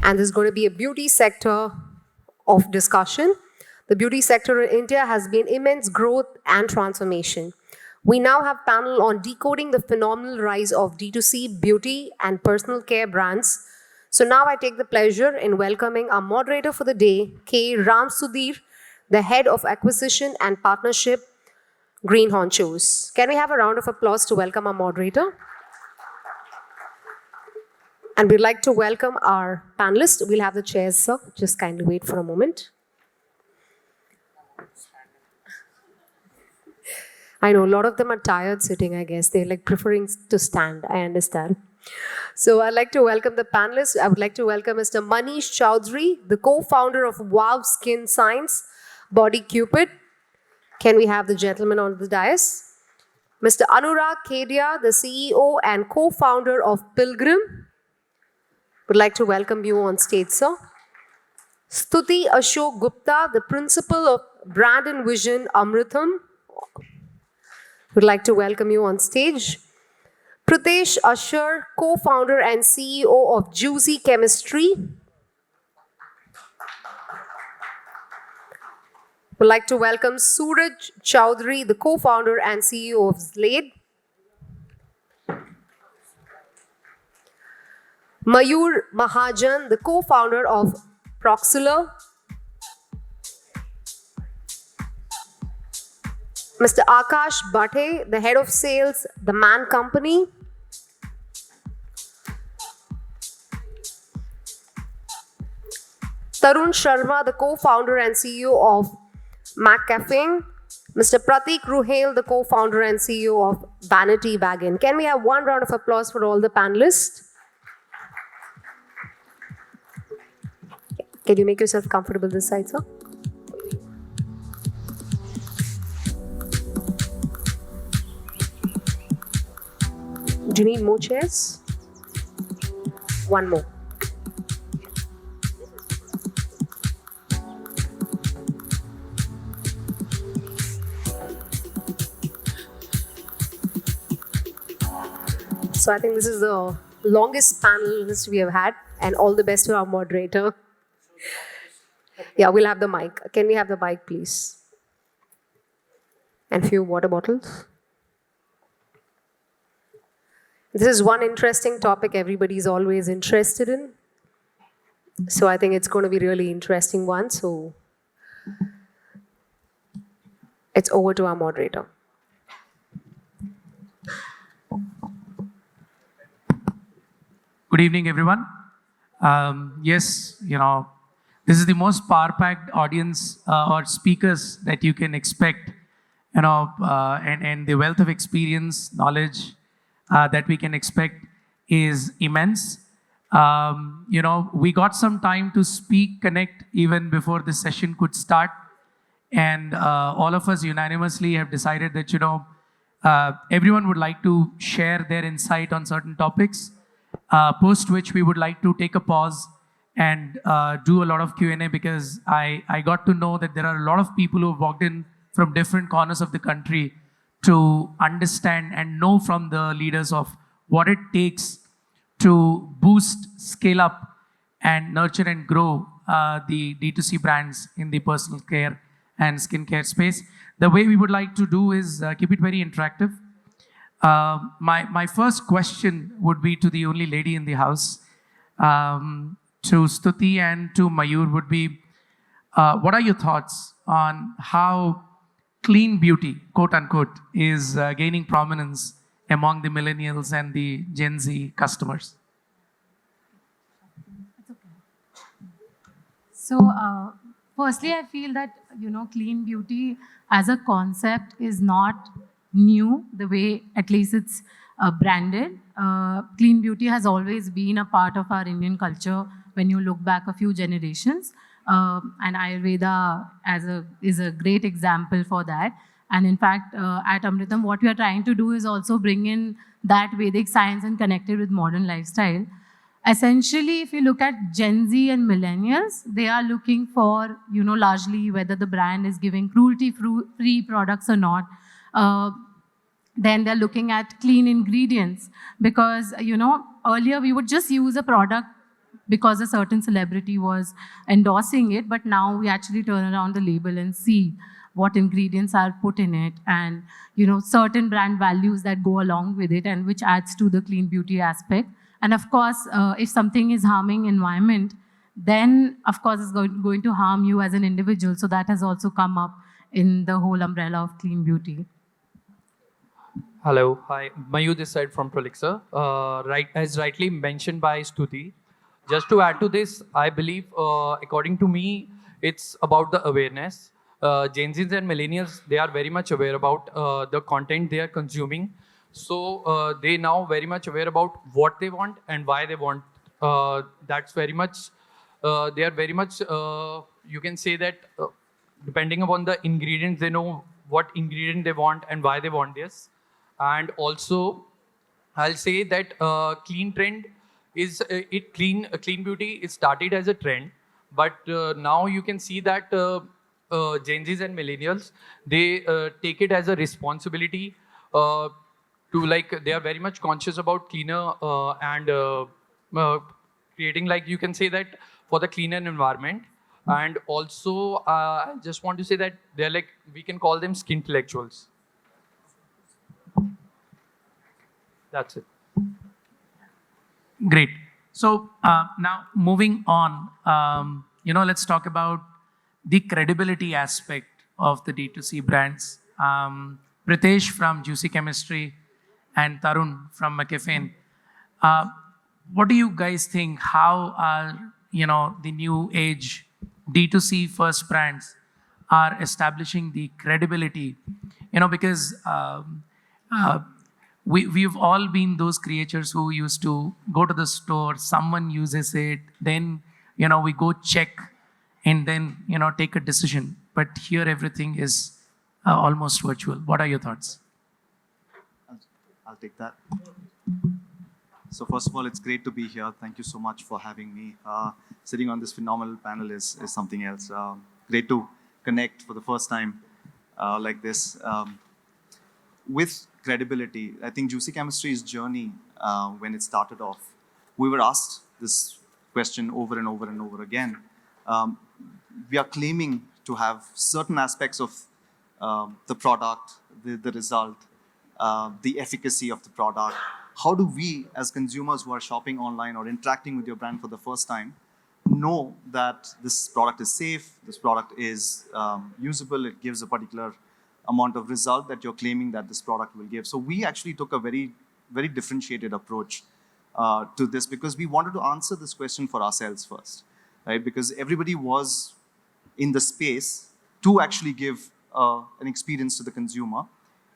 and there's going to be a beauty sector of discussion. The beauty sector in India has been immense growth and transformation. We now have panel on decoding the phenomenal rise of D2C beauty and personal care brands. So now I take the pleasure in welcoming our moderator for the day, K. Ram Sudhir, the head of acquisition and partnership, GreenHonchos. Can we have a round of applause to welcome our moderator? And we'd like to welcome our panelists. We'll have the chairs, sir. Just kindly wait for a moment. I know a lot of them are tired sitting, I guess. They're like preferring to stand, I understand. So I'd like to welcome the panelists. I would like to welcome Mr. Manish Chowdhary, the co-founder of Wow Skin Science, Body Cupid. Can we have the gentleman on the dais? Mr. Anurag Kedia, the CEO and co-founder of Pilgrim. Would like to welcome you on stage, sir. Stuti Ashok Gupta, the principal of Brand and Vision, Amrutam. Would like to welcome you on stage. Pritesh Ashar, co-founder and CEO of Juicy Chemistry. Would like to welcome Suraj Chowdhary, the co-founder and CEO of Zlade. Mayur Mahajan, the co-founder of Prolixr. Mr. Akash Bhatte, the head of sales, The Man Company. Tarun Sharma, the co-founder and CEO of MCaffeine. Mr. Prateek Ruhail, the co-founder and CEO of Vanity, Wagon. Can we have one round of applause for all the panelists? Can you make yourself comfortable this side, sir? Do you need more chairs? One more. So I think this is the longest panelist we have had, and all the best to our moderator. Yeah, we'll have the mic. Can we have the mic, please? And few water bottles. This is one interesting topic everybody's always interested in. So I think it's going to be a really interesting one. So it's over to our moderator. Good evening, everyone. Yes, this is the most power-packed audience or speakers that you can expect, and the wealth of experience, knowledge that we can expect is immense. We got some time to speak, connect even before the session could start. And all of us unanimously have decided that, everyone would like to share their insight on certain topics, post which we would like to take a pause and do a lot of Q&A, because I got to know that there are a lot of people who have walked in from different corners of the country to understand and know from the leaders of what it takes to boost, scale up, and nurture and grow the D2C brands in the personal care and skincare space. The way we would like to do is keep it very interactive. My first question would be to the only lady in the house, to Stuti and to Mayur, would be, what are your thoughts on how clean beauty, quote unquote, is gaining prominence among the millennials and the Gen Z customers? So, firstly, I feel that, clean beauty as a concept is not new, the way at least it's branded. Clean beauty has always been a part of our Indian culture when you look back a few generations. And Ayurveda is a great example for that. And in fact, at Amrutam, what we are trying to do is also bring in that Vedic science and connect it with modern lifestyle. Essentially, if you look at Gen Z and millennials, they are looking for, largely whether the brand is giving cruelty-free products or not. Then they're looking at clean ingredients because, earlier we would just use a product because a certain celebrity was endorsing it, but now we actually turn around the label and see what ingredients are put in it, and certain brand values that go along with it, and which adds to the clean beauty aspect. And of course, if something is harming environment, then of course it's going to harm you as an individual. So that has also come up in the whole umbrella of clean beauty. Hello, hi, Mayur this side from Prolixr. As rightly mentioned by Stuti, just to add to this, I believe, according to me, it's about the awareness. Gen Zs and millennials, they are very much aware about the content they are consuming. So they now very much aware about what they want and why they want. That's very much, they are very much, you can say that depending upon the ingredients, they know what ingredient they want and why they want this. And also, I'll say that clean trend is clean beauty. It started as a trend, but now you can see that Gen Zs and millennials, they take it as a responsibility to, like, they are very much conscious about cleaner and creating, like, you can say that for the cleaner environment. And also, I just want to say that they're like, we can call them skin intellectuals. That's it. Great. So now moving on, let's talk about the credibility aspect of the D2C brands. Pritesh from Juicy Chemistry and Tarun from MCaffeine. What do you guys think? How are, the new age D2C first brands are establishing the credibility? Because we've all been those creatures who used to go to the store, someone uses it, then, we go check and then, take a decision. But here everything is almost virtual. What are your thoughts? I'll take that. So first of all, it's great to be here. Thank you so much for having me. Sitting on this phenomenal panel is something else. Great to connect for the first time like this. With credibility, I think Juicy Chemistry's journey, when it started off, we were asked this question over and over and over again. We are claiming to have certain aspects of the product, the result, the efficacy of the product. How do we, as consumers who are shopping online or interacting with your brand for the first time, know that this product is safe, this product is usable, it gives a particular amount of result that you're claiming that this product will give? So we actually took a very, very differentiated approach to this, because we wanted to answer this question for ourselves first, right? Because everybody was in the space to actually give an experience to the consumer.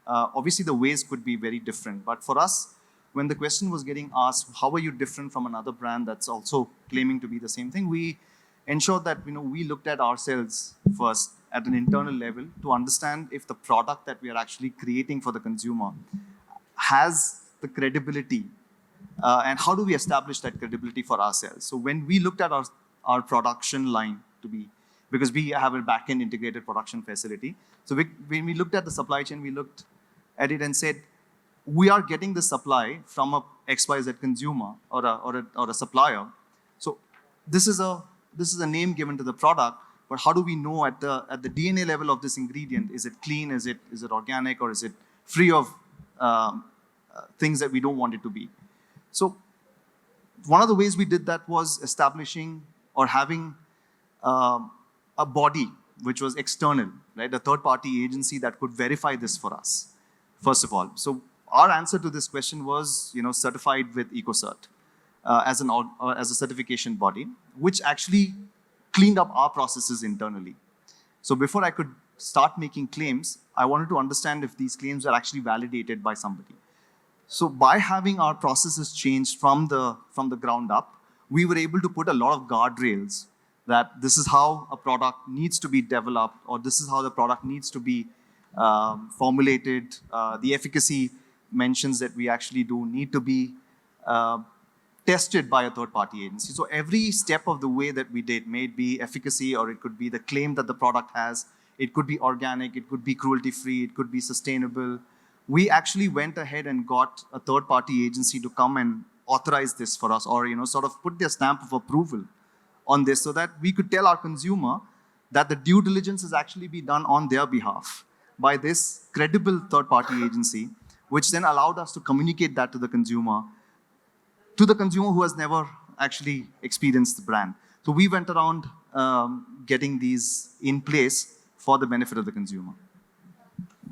Obviously, the ways could be very different, but for us, when the question was getting asked, how are you different from another brand that's also claiming to be the same thing, we ensured that we looked at ourselves first at an internal level to understand if the product that we are actually creating for the consumer has the credibility, and how do we establish that credibility for ourselves. So when we looked at our production line to be, because we have a back-end integrated production facility, so when we looked at the supply chain, we looked at it and said, we are getting the supply from a XYZ consumer or a supplier. So this is a name given to the product, but how do we know at the DNA level of this ingredient, is it clean, is it organic, or is it free of things that we don't want it to be? So one of the ways we did that was establishing or having a body which was external, right? A third-party agency that could verify this for us, first of all. So our answer to this question was, certified with EcoCert as a certification body, which actually cleaned up our processes internally. So before I could start making claims, I wanted to understand if these claims are actually validated by somebody. So by having our processes changed from the ground up, we were able to put a lot of guardrails that this is how a product needs to be developed, or this is how the product needs to be formulated. The efficacy mentions that we actually do need to be tested by a third-party agency. So every step of the way that we did, may it be efficacy, or it could be the claim that the product has, it could be organic, it could be cruelty-free, it could be sustainable. We actually went ahead and got a third-party agency to come and authorize this for us, or sort of put their stamp of approval on this, so that we could tell our consumer that the due diligence has actually been done on their behalf by this credible third-party agency, which then allowed us to communicate that to the consumer who has never actually experienced the brand. So we went around getting these in place for the benefit of the consumer.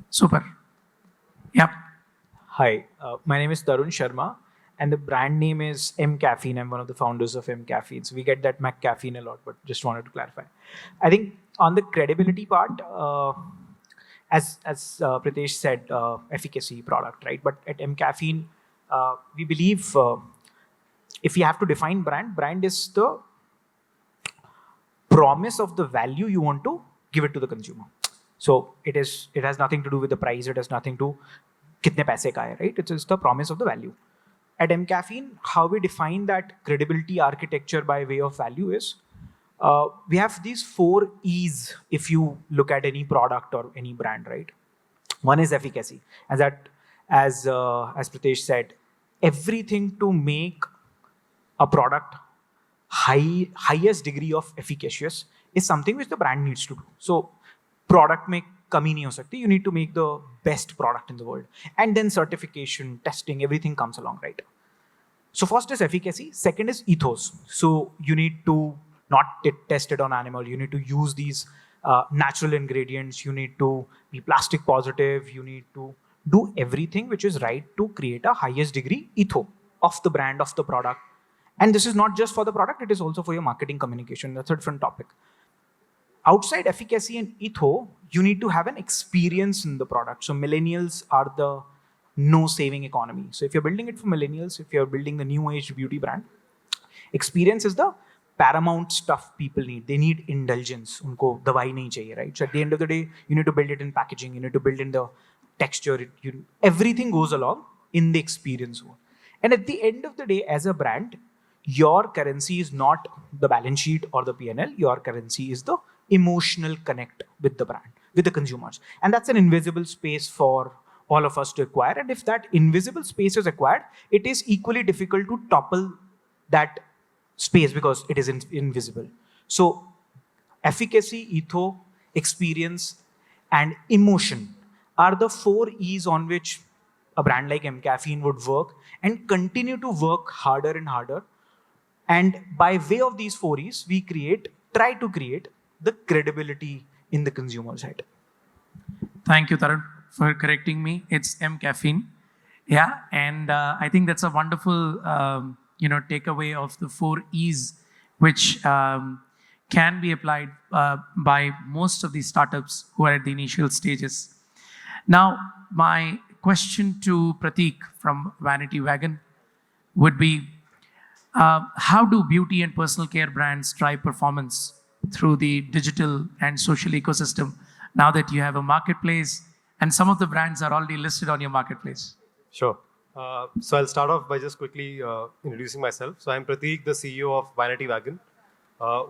Super. Yep. Hi, my name is Tarun Sharma, and the brand name is MCaffeine. I'm one of the founders of MCaffeine. So we get that McCaffeine a lot, but just wanted to clarify. I think on the credibility part, as Pritesh said, efficacy product, right? But at MCaffeine, we believe if you have to define brand is the promise of the value you want to give it to the consumer. So it has nothing to do with the price. It has nothing to kitne paise ka hai, right? It is the promise of the value. At MCaffeine, how we define that credibility architecture by way of value is we have these 4 E's if you look at any product or any brand, right? One is efficacy. As Pritesh said, everything to make a product highest degree of efficacious is something which the brand needs to do. So product mein kami nahi ho sakti. You need to make the best product in the world. And then certification, testing, everything comes along, right? So first is efficacy. Second is ethos. So you need to not test it on animal. You need to use these natural ingredients. You need to be plastic positive. You need to do everything which is right to create a highest degree ethos of the brand, of the product. And this is not just for the product, it is also for your marketing communication. That's a different topic. Outside efficacy and ethos, you need to have an experience in the product. So millennials are the no-saving economy. So if you're building it for millennials, if you're building the new age beauty brand, experience is the paramount stuff people need. They need indulgence. Unko dawai nahi chahiye, right? So at the end of the day, you need to build it in packaging. You need to build in the texture. Everything goes along in the experience. And at the end of the day, as a brand, your currency is not the balance sheet or the P&L. Your currency is the emotional connect with the brand, with the consumers. And that's an invisible space for all of us to acquire. And if that invisible space is acquired, it is equally difficult to topple that space because it is invisible. So efficacy, ethos, experience, and emotion are the 4 E's on which a brand like MCaffeine would work and continue to work harder and harder. And by way of these 4 E's, we try to create the credibility in the consumer's head. Thank you, Tarun, for correcting me. It's MCaffeine. Yeah, and I think that's a wonderful, takeaway of the 4 E's, which can be applied by most of these startups who are at the initial stages. Now, my question to Prateek from Vanity Wagon would be, how do beauty and personal care brands drive performance through the digital and social ecosystem now that you have a marketplace and some of the brands are already listed on your marketplace? Sure. So I'll start off by just quickly introducing myself. So I'm Prateek, the CEO of Vanity Wagon.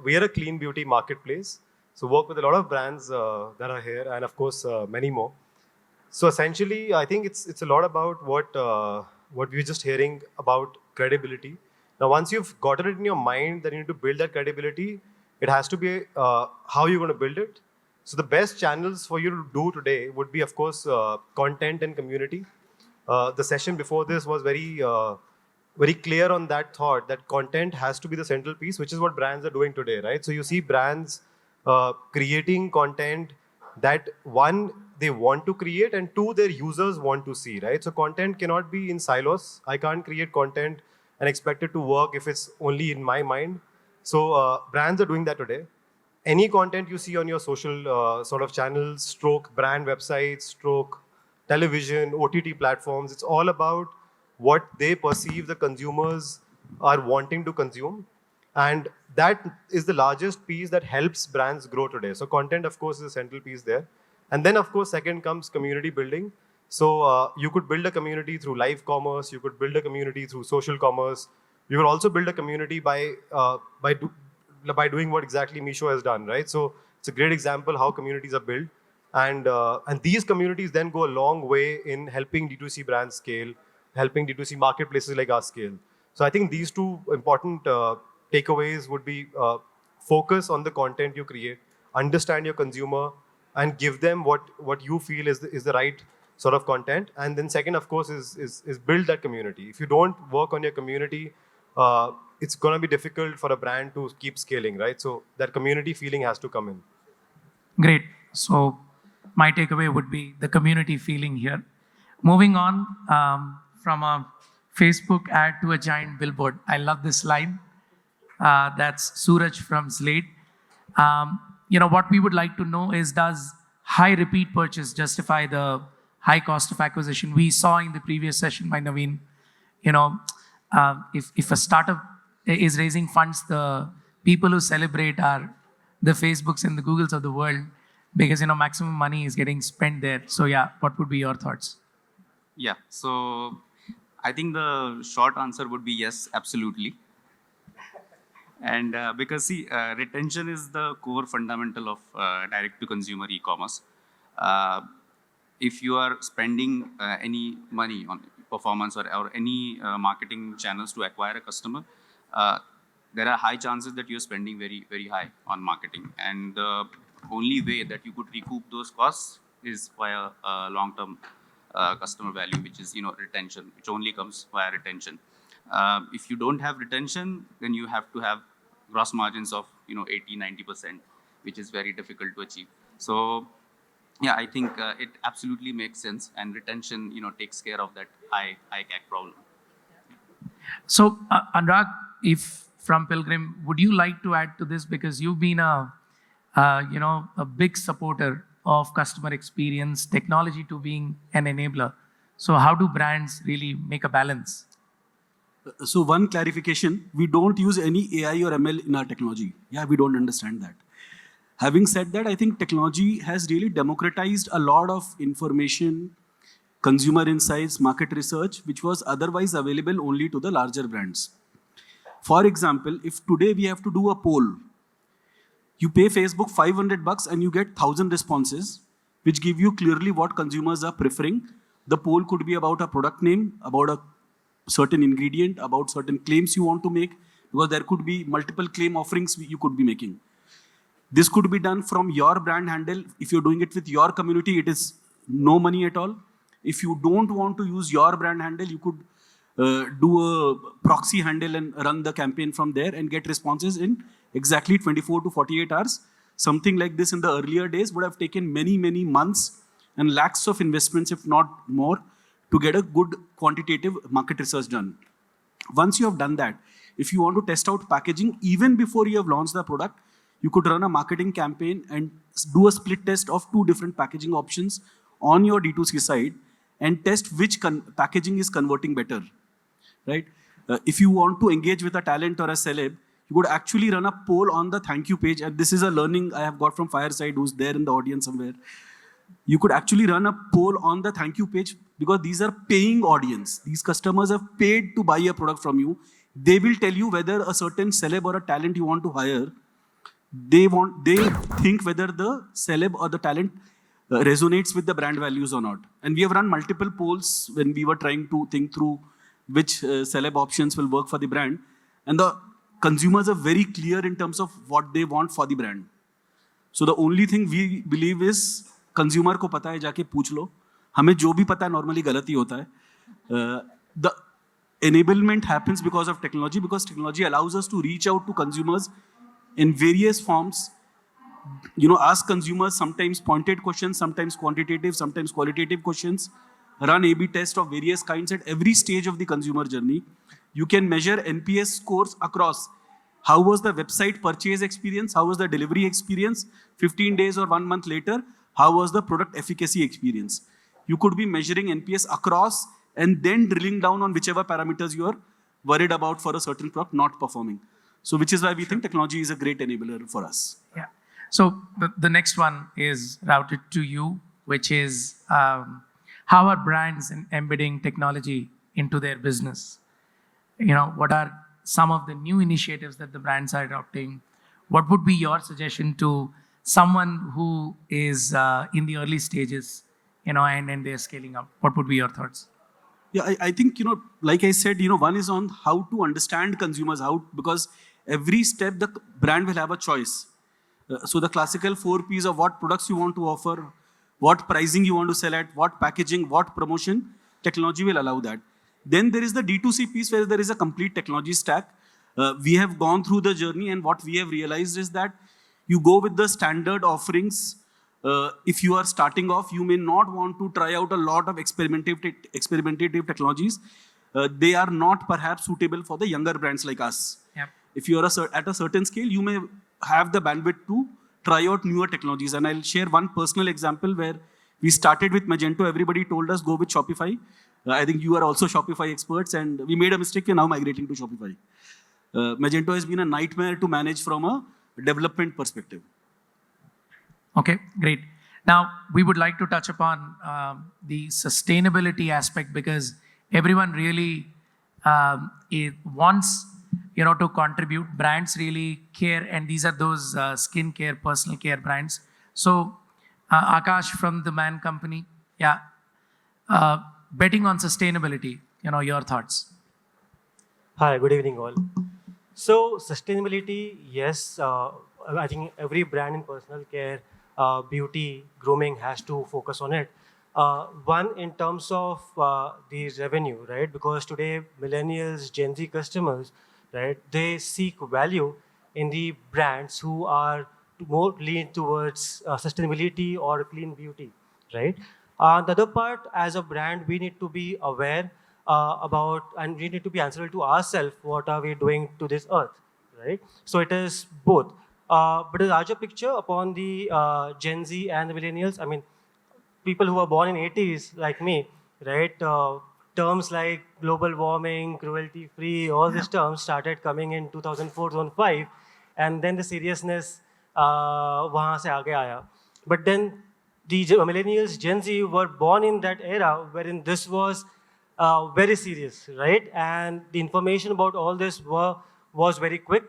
We are a clean beauty marketplace. So work with a lot of brands that are here and of course many more. So essentially, I think it's a lot about what we were just hearing about credibility. Now, once you've gotten it in your mind that you need to build that credibility, it has to be how you're going to build it. So the best channels for you to do today would be, of course, content and community. The session before this was very clear on that thought that content has to be the central piece, which is what brands are doing today, right? So you see brands creating content that, one, they want to create, and two, their users want to see, right? So content cannot be in silos. I can't create content and expect it to work if it's only in my mind. So brands are doing that today. Any content you see on your social sort of channels, stroke brand websites, stroke television, OTT platforms, it's all about what they perceive the consumers are wanting to consume. And that is the largest piece that helps brands grow today. So content, of course, is a central piece there. And then, of course, second comes community building. So you could build a community through live commerce. You could build a community through social commerce. You could also build a community by doing what exactly Meesho has done, right? So it's a great example how communities are built. And these communities then go a long way in helping D2C brands scale, helping D2C marketplaces like us scale. So I think these two important takeaways would be focus on the content you create, understand your consumer, and give them what you feel is the right sort of content. And then second, of course, is build that community. If you don't work on your community, it's going to be difficult for a brand to keep scaling, right? So that community feeling has to come in. Great. So my takeaway would be the community feeling here. Moving on from a Facebook ad to a giant billboard. I love this line. That's Suraj from Zlade. What we would like to know is, does high repeat purchase justify the high cost of acquisition? We saw in the previous session by Naveen, if a startup is raising funds, the people who celebrate are the Facebooks and the Googles of the world, because maximum money is getting spent there. So yeah, what would be your thoughts? Yeah, so I think the short answer would be yes, absolutely. And because see, retention is the core fundamental of direct-to-consumer e-commerce. If you are spending any money on performance or any marketing channels to acquire a customer, there are high chances that you're spending very, very high on marketing. And the only way that you could recoup those costs is via long-term customer value, which is retention, which only comes via retention. If you don't have retention, then you have to have gross margins of 80-90%, which is very difficult to achieve. So yeah, I think it absolutely makes sense, and retention takes care of that high CAC problem. So Anurag, if from Pilgrim, would you like to add to this, because you've been a big supporter of customer experience, technology to being an enabler. So how do brands really make a balance? So one clarification, we don't use any AI or ML in our technology. Yeah, we don't understand that. Having said that, I think technology has really democratized a lot of information, consumer insights, market research, which was otherwise available only to the larger brands. For example, if today we have to do a poll, you pay Facebook $500 and you get 1,000 responses, which give you clearly what consumers are preferring. The poll could be about a product name, about a certain ingredient, about certain claims you want to make, because there could be multiple claim offerings you could be making. This could be done from your brand handle. If you're doing it with your community, it is no money at all. If you don't want to use your brand handle, you could do a proxy handle and run the campaign from there and get responses in exactly 24 to 48 hours. Something like this in the earlier days would have taken many, many months and lakhs of investments, if not more, to get a good quantitative market research done. Once you have done that, if you want to test out packaging, even before you have launched the product, you could run a marketing campaign and do a split test of 2 different packaging options on your D2C side and test which packaging is converting better, right? If you want to engage with a talent or a celeb, you could actually run a poll on the thank you page. And this is a learning I have got from Fireside, who's there in the audience somewhere. You could actually run a poll on the thank you page, because these are paying audience. These customers have paid to buy a product from you. They will tell you whether a certain celeb or a talent you want to hire, they think whether the celeb or the talent resonates with the brand values or not. And we have run multiple polls when we were trying to think through which celeb options will work for the brand. And the consumers are very clear in terms of what they want for the brand. So the only thing we believe is, consumer को पता है, जाके पूछ लो. हमें जो भी पता है normally गलत ही होता है. The enablement happens because of technology, because technology allows us to reach out to consumers in various forms. Ask consumers sometimes pointed questions, sometimes quantitative, sometimes qualitative questions. Run A/B tests of various kinds at every stage of the consumer journey. You can measure NPS scores across. How was the website purchase experience? How was the delivery experience? 15 days or 1 month later, how was the product efficacy experience? You could be measuring NPS across and then drilling down on whichever parameters you are worried about for a certain product not performing. So which is why we think technology is a great enabler for us. Yeah. So the next one is routed to you, which is how are brands embedding technology into their business? What are some of the new initiatives that the brands are adopting? What would be your suggestion to someone who is in the early stages, and they're scaling up? What would be your thoughts? Yeah, I think, like I said, one is on how to understand consumers, because every step the brand will have a choice. So the classical 4 Ps of what products you want to offer, what pricing you want to sell at, what packaging, what promotion, technology will allow that. Then there is the D2C piece where there is a complete technology stack. We have gone through the journey, and what we have realized is that you go with the standard offerings. If you are starting off, you may not want to try out a lot of experimentative technologies. They are not perhaps suitable for the younger brands like us. Yep. If you are at a certain scale, you may have the bandwidth to try out newer technologies. And I'll share one personal example where we started with Magento. Everybody told us go with Shopify. I think you are also Shopify experts, and we made a mistake. We're now migrating to Shopify. Magento has been a nightmare to manage from a development perspective. Okay, great. Now, we would like to touch upon the sustainability aspect, because everyone really wants, to contribute. Brands really care, and these are those skincare, personal care brands. So, Akash from the Man Company, betting on sustainability, your thoughts. Hi, good evening all. So sustainability, yes, I think every brand in personal care, beauty, grooming has to focus on it. One, in terms of the revenue, right? Because today millennials, Gen Z customers, right, they seek value in the brands who are more lean towards sustainability or clean beauty, right? The other part, as a brand, we need to be aware about, and we need to be answerable to ourselves, what are we doing to this earth, right? So it is both. But the larger picture upon the Gen Z and the millennials, I mean, people who were born in 80s like me, right? Terms like global warming, cruelty-free, all these terms started coming in 2004, 2005, and then the seriousness wahan se aage aaya. But then the millennials, Gen Z were born in that era wherein this was very serious, right? And the information about all this was very quick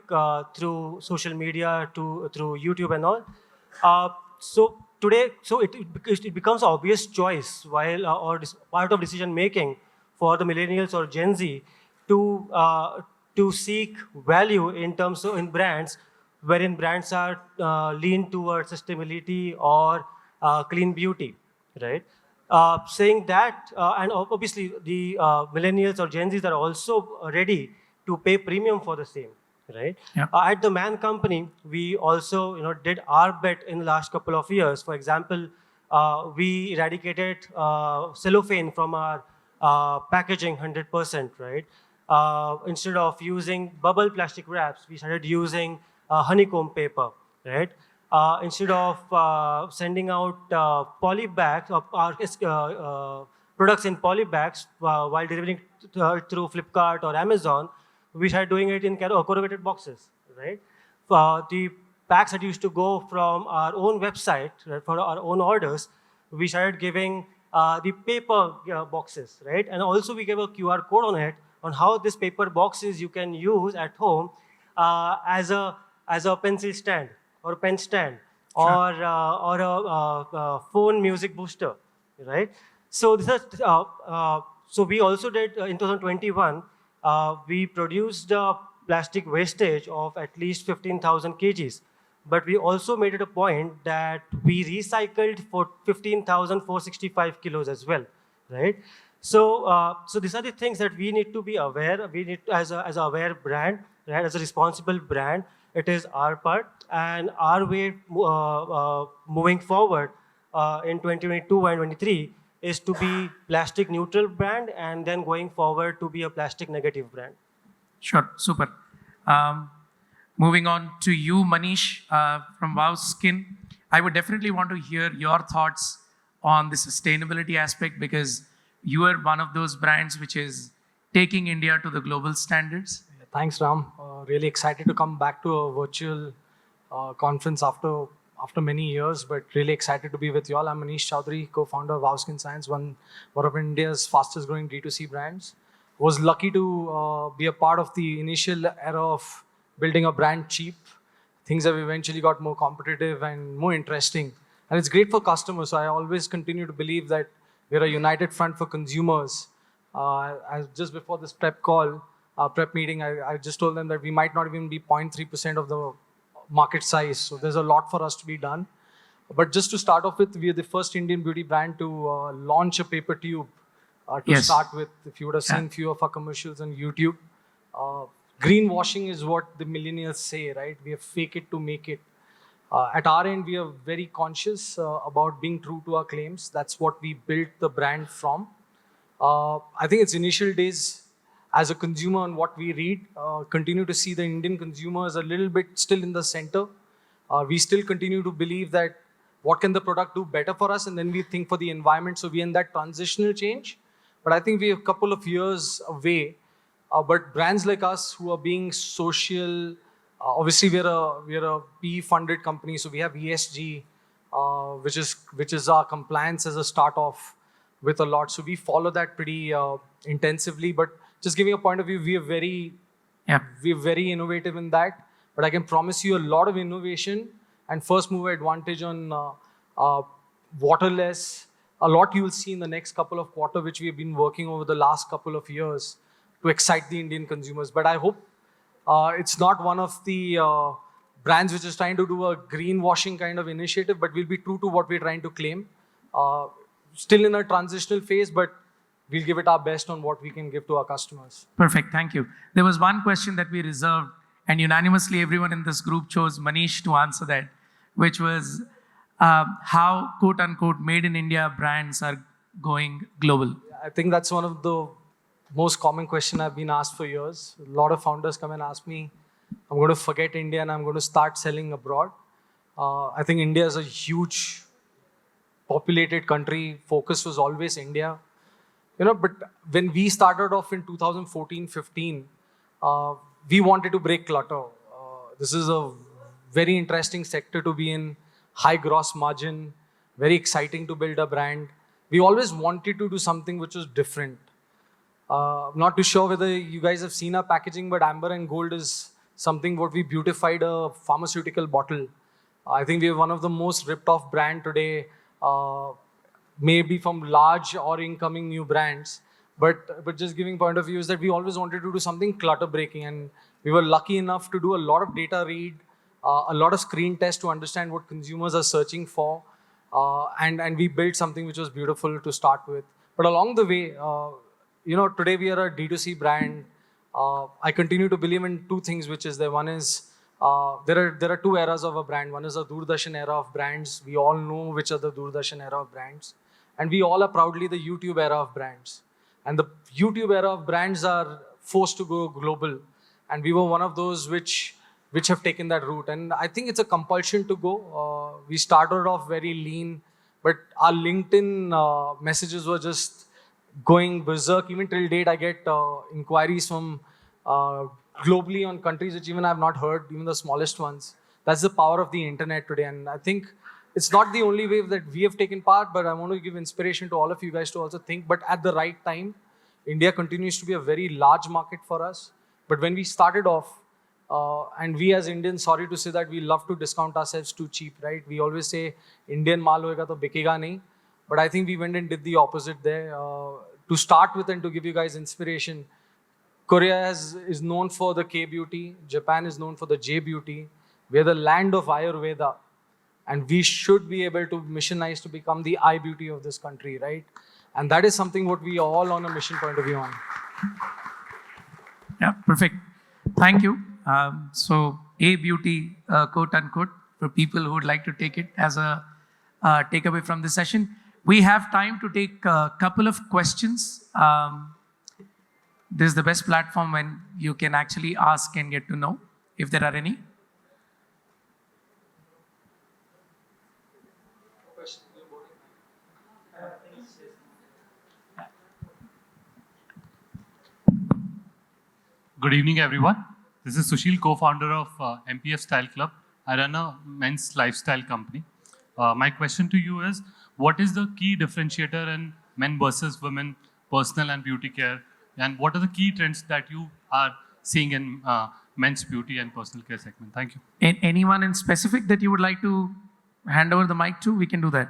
through social media, through YouTube and all. So today, it becomes an obvious choice while or part of decision making for the millennials or Gen Z to seek value in terms of in brands, wherein brands are lean towards sustainability or clean beauty, right? Saying that, and obviously the millennials or Gen Zs are also ready to pay premium for the same, right? Yeah. At the Man Company, we also did our bet in the last couple of years. For example, we eradicated cellophane from our packaging 100%, right? Instead of using bubble plastic wraps, we started using honeycomb paper, right? Instead of sending out poly bags of our products in poly bags while delivering through Flipkart or Amazon, we started doing it in corrugated boxes, right? The packs that used to go from our own website, right, for our own orders, we started giving the paper boxes, right? And also we gave a QR code on it on how this paper boxes you can use at home as a pencil stand or a pen stand, or a phone music booster, right? So this is so we also did in 2021. We produced plastic wastage of at least 15,000 kgs, but we also made it a point that we recycled for 15,465 kilos as well, right? So so these are the things that we need to be aware. We need as an aware brand, right? As a responsible brand. It is our part and our way moving forward in 2022 and 2023 is to be plastic neutral brand, and then going forward to be a plastic negative brand. Sure, super. Moving on to you, Manish, from Wow Skin. I would definitely want to hear your thoughts on the sustainability aspect, because you are one of those brands which is taking India to the global standards. Thanks, Ram. Really excited to come back to a virtual conference after many years, but really excited to be with you all. I'm Manish Chowdhary, co-founder of Wow Skin Science, one of India's fastest growing D2C brands. Was lucky to be a part of the initial era of building a brand cheap. Things have eventually got more competitive and more interesting. And it's great for customers. So I always continue to believe that we're a united front for consumers Just before this prep meeting, I just told them that we might not even be 0.3% of the market size. So there's a lot for us to be done. But just to start off with, we are the first Indian beauty brand to launch a paper tube to start with. If you would have seen few of our commercials on YouTube, greenwashing is what the millennials say, right? We have fake it to make it. At our end, we are very conscious about being true to our claims. That's what we built the brand from. I think it's initial days as a consumer and what we read, continue to see the Indian consumers a little bit still in the center. We still continue to believe that what can the product do better for us, and then we think for the environment. So we're in that transitional change. But I think we're a couple of years away. But brands like us who are being social, obviously we're a PE-funded company, so we have ESG, which is our compliance as a start off with a lot. So we follow that pretty intensively. But just giving a point of view, we're very innovative in that. But I can promise you a lot of innovation and first mover advantage on waterless. A lot you will see in the next couple of quarters, which we've been working over the last couple of years to excite the Indian consumers. But I hope it's not one of the brands which is trying to do a greenwashing kind of initiative, but we'll be true to what we're trying to claim. Still in a transitional phase, but we'll give it our best on what we can give to our customers. Perfect, thank you. There was one question that we reserved, and unanimously everyone in this group chose Manish to answer that, which was how quote-unquote made in India brands are going global. I think that's one of the most common question I've been asked for years. A lot of founders come and ask me, I'm going to forget India and I'm going to start selling abroad. I think India is a huge populated country. Focus was always India. But when we started off in 2014-15, we wanted to break clutter. This is a very interesting sector to be in, high gross margin, very exciting to build a brand. We always wanted to do something which was different. Not too sure whether you guys have seen our packaging, but amber and gold is something what we beautified a pharmaceutical bottle. I think we are one of the most ripped off brand today, maybe from large or incoming new brands. But just giving point of view is that we always wanted to do something clutter breaking, and we were lucky enough to do a lot of data read, a lot of screen tests to understand what consumers are searching for, and we built something which was beautiful to start with. But along the way, today we are a D2C brand. I continue to believe in two things, which is there. One is there are two eras of a brand. One is the Doordarshan era of brands. We all know which are the Doordarshan era of brands. And we all are proudly the YouTube era of brands. And the YouTube era of brands are forced to go global. And we were one of those which have taken that route. And I think it's a compulsion to go. We started off very lean, but our LinkedIn messages were just going berserk. Even till date, I get inquiries from globally on countries which even I have not heard, even the smallest ones. That's the power of the internet today. And I think it's not the only wave that we have taken part, but I want to give inspiration to all of you guys to also think, but at the right time. India continues to be a very large market for us. But when we started off, and we as Indians, sorry to say that, we love to discount ourselves too cheap, right? We always say, Indian maal hoega to bikega nahi. But I think we went and did the opposite there. To start with and to give you guys inspiration, Korea is known for the K-beauty. Japan is known for the J-beauty. We are the land of Ayurveda. And we should be able to missionize to become the I-beauty of this country, right? And that is something what we are all on a mission point of view on. Yeah, perfect. Thank you. So, A-beauty, quote unquote, for people who would like to take it as a takeaway from this session. We have time to take a couple of questions. This is the best platform when you can actually ask and get to know if there are any. Good evening, everyone. This is Sushil, co-founder of MPF Style Club. I run a men's lifestyle company. My question to you is, what is the key differentiator in men versus women, personal and beauty care? And what are the key trends that you are seeing in men's beauty and personal care segment? Thank you. Anyone in specific that you would like to hand over the mic to? We can do that.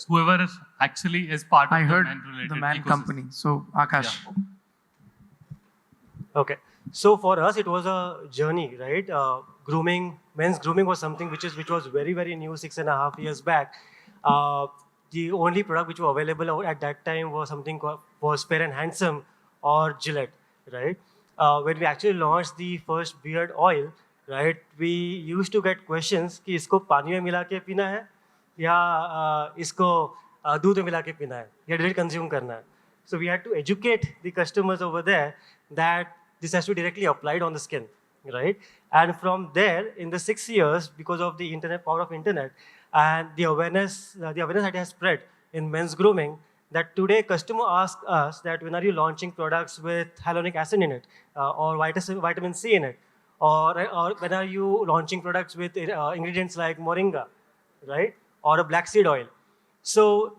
whoever actually is part I of the heard man-related the man ecosystem. company. So Akash. Okay. So for us, it was a journey, right? Grooming, men's grooming was something which was very, very new 6.5 years back. The only product which was available at that time was something was Fair and Handsome or Gillette, right? When we actually launched the first beard oil, right, we used to get questions कि इसको पानी में मिला के पीना है या इसको दूध में मिला के पीना है या डायरेक्ट कंज्यूम करना है. So we had to educate the customers over there that this has to be directly applied on the skin, right? And from there, in the 6 years, because of the internet, power of internet, and the awareness that has spread in men's grooming, that today customer asks us that when are you launching products with hyaluronic acid in it, or vitamin C in it, or when are you launching products with ingredients like moringa, right, or a black seed oil. So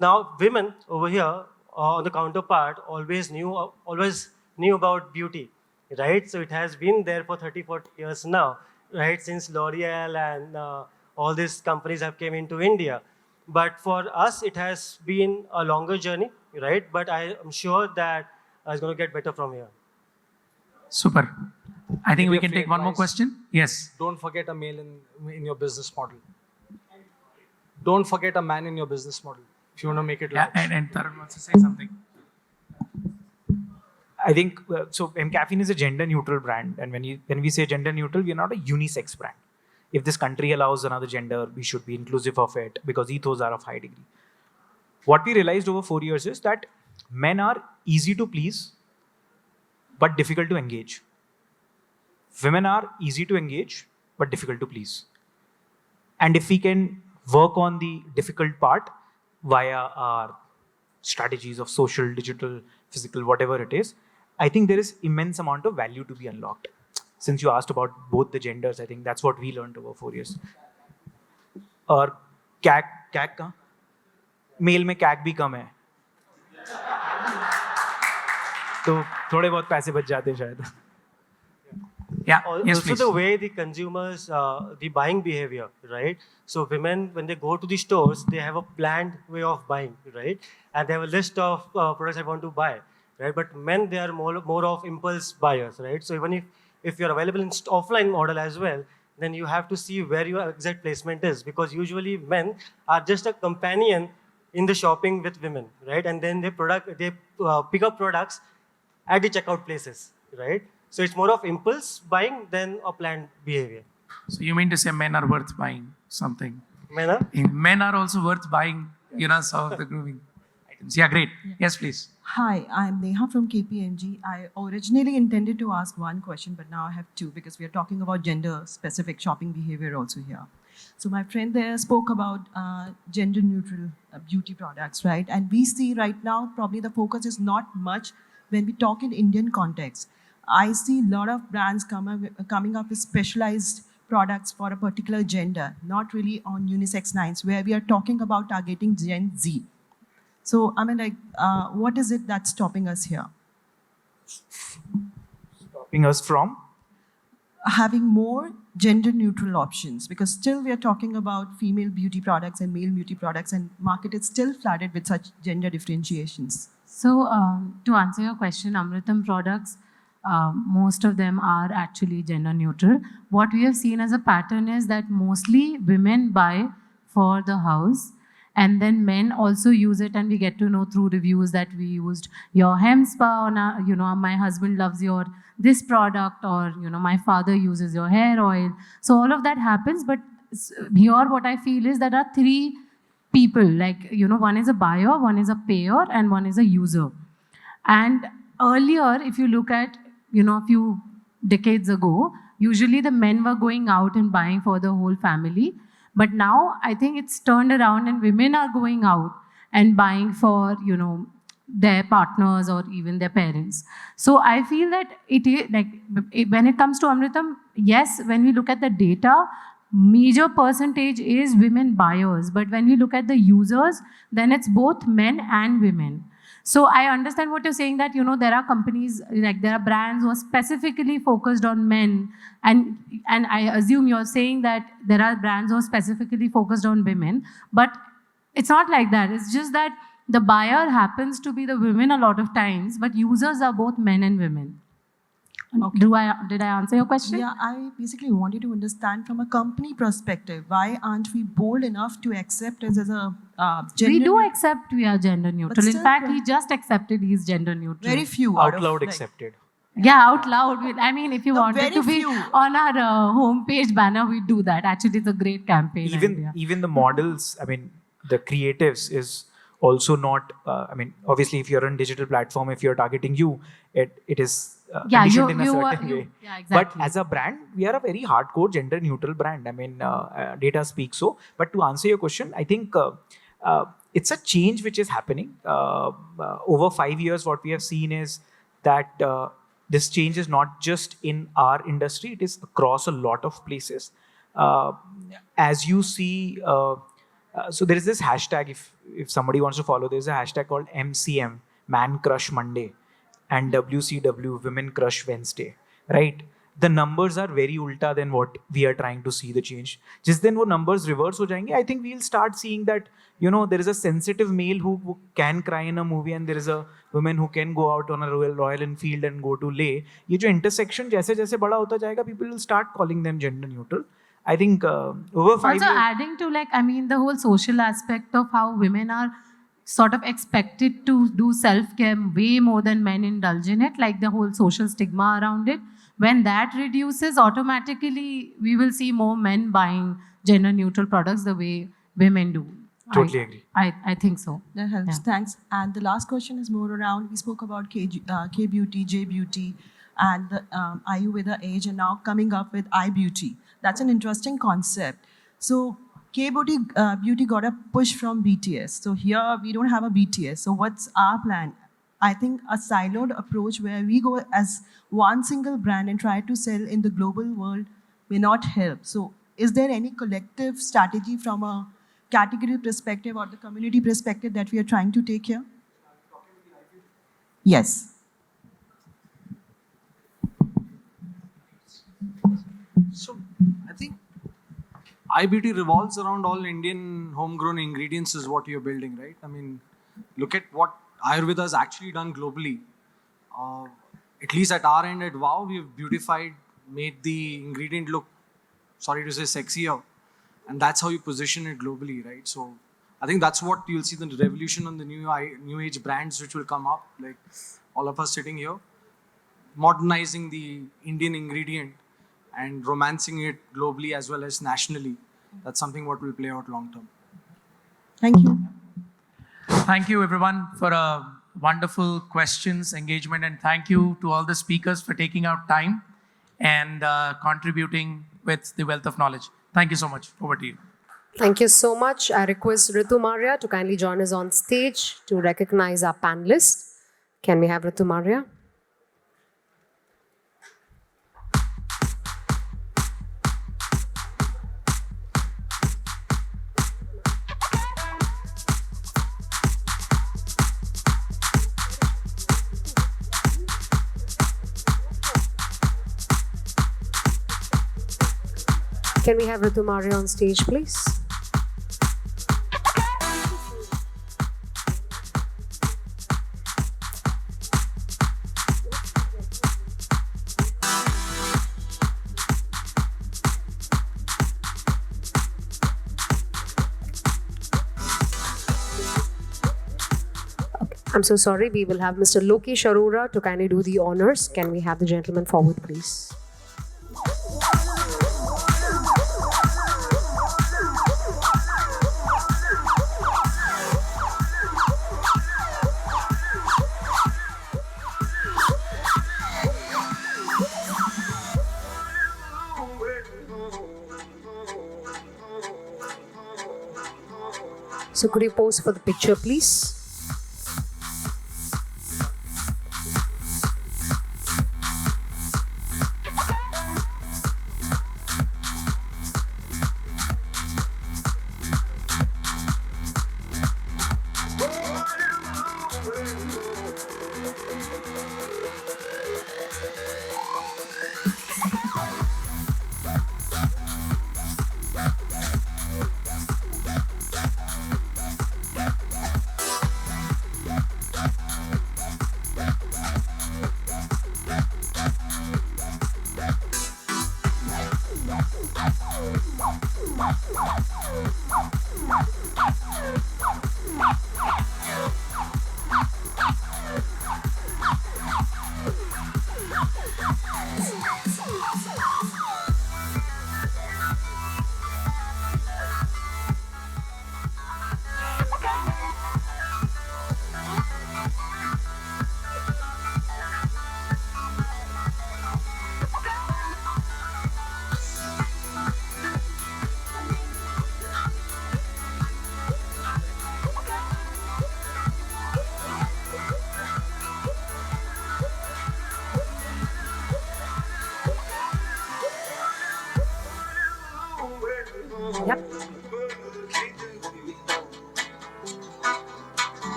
now women over here on the counterpart always knew about beauty, right? So it has been there for 30-40 years now, right? Since L'Oreal and all these companies have came into India. But for us, it has been a longer journey, right? But I am sure that it's going to get better from here. Super. I think we Maybe a can free take one more advice. question. Yes. Don't forget a male in your business model. Don't forget a man in your business model if you want to make it Yeah, large. and Tarun wants to say something. I think so. MCaffeine is a gender-neutral brand, and when we say gender-neutral, we are not a unisex brand. If this country allows another gender, we should be inclusive of it because ethos are of high degree. What we realized over 4 years is that men are easy to please, but difficult to engage. Women are easy to engage, but difficult to please. And if we can work on the difficult part via our strategies of social, digital, physical, whatever it is, I think there is immense amount of value to be unlocked. Since you asked about both the genders, I think that's what we learned over 4 years. और कैक का mail में कैक भी कम है तो थोड़े बहुत पैसे बच जाते हैं शायद. Yeah. Yes, Also please. the way the consumers, the buying behavior, right? So women, when they go to the stores, they have a planned way of buying, right? And they have a list of products they want to buy, right? But men, they are more of impulse buyers, right? So even if you're available in offline model as well, then you have to see where your exact placement is, because usually men are just a companion in the shopping with women, right? And then they pick up products at the checkout places, right? So it's more of impulse buying than a planned behavior. So you mean to say men are worth buying something? Men are also worth buying, some of the grooming items. Yeah, great. Yes, please. Hi, I'm Neha from KPMG. I originally intended to ask one question, but now I have two because we are talking about gender-specific shopping behavior also here. So my friend there spoke about gender-neutral beauty products, right? And we see right now probably the focus is not much when we talk in Indian context. I see a lot of brands coming up with specialized products for a particular gender, not really on unisex lines, where we are talking about targeting Gen Z. So, I mean, what is it that's stopping us here? Stopping us from? Having more gender-neutral options, because still we are talking about female beauty products and male beauty products, and market is still flooded with such gender differentiations. So, to answer your question, Amrutam products, most of them are actually gender neutral. What we have seen as a pattern is that mostly women buy for the house, and then men also use it, and we get to know through reviews that we used your hem spa, or my husband loves your this product, or my father uses your hair oil. So all of that happens, but here what I feel is there are three people, like one is a buyer, one is a payer, and one is a user. And earlier, if you look at a few decades ago, usually the men were going out and buying for the whole family. But now I think it's turned around and women are going out and buying for, their partners or even their parents. So I feel that it is like, when it comes to Amrutam, yes, when we look at the data, major percentage is women buyers. But when we look at the users, then it's both men and women. So I understand what you're saying, that, there are companies, like there are brands who are specifically focused on men. And I assume you're saying that there are brands who are specifically focused on women. But it's not like that. It's just that the buyer happens to be the women a lot of times, but users are both men and women. Okay. Did I answer your question? Yeah, I basically wanted to understand from a company perspective, why aren't we bold enough to accept us as a gender? We do accept we are gender neutral. In still fact, he just accepted he's gender neutral. Very few Out loud accepted. Yeah, out loud. I mean, if you wanted very to be few. on our homepage banner, we do that. Actually, it's a great campaign. idea. Even the models, I mean, the creatives is also not, I mean, obviously if you're on digital platform, if you're targeting you, it is conditioned in a certain way. Yeah, exactly. But as a brand, we are a very hardcore gender neutral brand. I mean, data speaks so. But to answer your question, I think it's a change which is happening. Over 5 years, what we have seen is that this change is not just in our industry, it is across a lot of places. As you see, so there is this hashtag, if somebody wants to follow, there's a hashtag called MCM, Man Crush Monday, and WCW, Women Crush Wednesday, right? The numbers are very ulta than what we are trying to see the change. Just then wo numbers reverse ho jayenge, I think we'll start seeing that, there is a sensitive male who can cry in a movie, and there is a woman who can go out on a Royal Enfield and go to Leh. Ye jo intersection jaise bada hota jayega, people will start calling them gender neutral. I think over 5 Also years... adding to, the whole social aspect of how women are sort of expected to do self-care way more than men indulge in it, like the whole social stigma around it. When that reduces, automatically we will see more men buying gender-neutral products the way women do. Totally agree. I think so. That helps. Yeah. Thanks. And the last question is more around, we spoke about K-beauty, J-beauty, and the Ayurveda age, and now coming up with I-beauty. That's an interesting concept. So K-beauty beauty got a push from BTS. So here we don't have a BTS. So what's our plan? I think a siloed approach where we go as one single brand and try to sell in the global world may not help. So is there any collective strategy from a category perspective or the community perspective that we are trying to take here? Yes. So I think iBeauty revolves around all Indian homegrown ingredients is what you're building, right? I mean, look at what Ayurveda has actually done globally. At least at our end at WOW, we've beautified, made the ingredient look, sorry to say, sexier. And that's how you position it globally, right? So I think that's what you'll see, the revolution on the new age brands which will come up, like all of us sitting here, modernizing the Indian ingredient and romancing it globally as well as nationally. That's something what will play out long term. Thank you. Thank you everyone for wonderful questions, engagement, and thank you to all the speakers for taking out time and contributing with the wealth of knowledge. Thank you so much. Over to you. Thank you so much. I request Ritu Maria to kindly join us on stage to recognize our panelists. Can we have Ritu Maria? Can we have Ritu Maria on stage, please? I'm so sorry. We will have Mr. Lokesh Arora to kindly do the honors. Can we have the gentleman forward, please? So could you pose for the picture, please?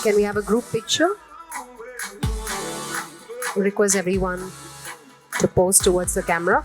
Can we have a group picture? Request everyone to pose towards the camera.